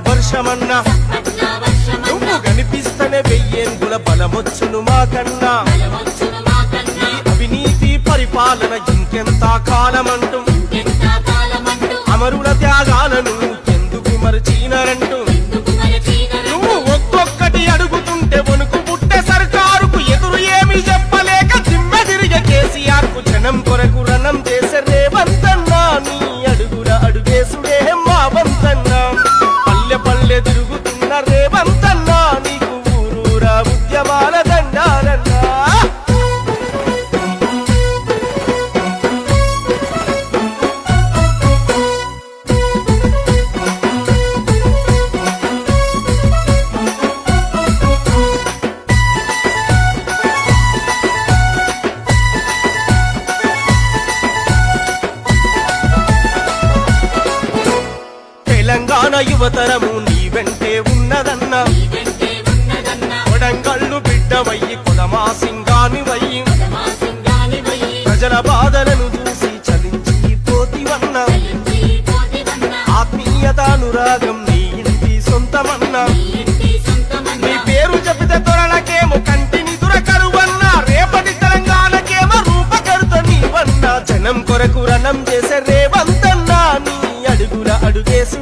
వర్షమన్నా నువ్వు కనిపిస్తనే వెయ్యేంగుల బలమొచ్చును మాకన్నా ఈ అవినీతి పరిపాలన ఇంకెంత కాలమంటూ అమరుల త్యాగాలను ఎందుకు మరచినారంటూ నువ్వు ఒక్కొక్కటి అడుగుతుంటే వణుకు పుట్టే సర్కారుకు ఎదురు ఏమి చెప్పలేక దిమ్మె తిరిగే కేసీఆర్ కు జనం కొరకు రణం చేసే రేవంతన్నా నీ అడుగుల అడుగేసుడే మా వంతన్నా పల్లె పల్లె తిరుగుతున్న రేవంతన్నా నీకు ఊరూరా ఉద్యమాల దండాలన్నా తెలంగాణ యువతరము నీ వెంటే ఉన్నదన్నా కొడంగల్లు బిడ్డవయ్యి కొదమా సింగానివయ్యి ప్రజల బాధలను చూసి చలించి పోతివన్నా ఆత్మీయతానురాగం నీ ఇంటి సొంతమన్నా నీ పేరు చెబితే త్వరలకేమో కంటిని దురకరువన్నా రేపటి తెలంగాణకేమో రూపకర్త నీవన్నా జనం కొరకు రణం చేసే రేవంతన్నా నీ అడుగుల అడుగేసు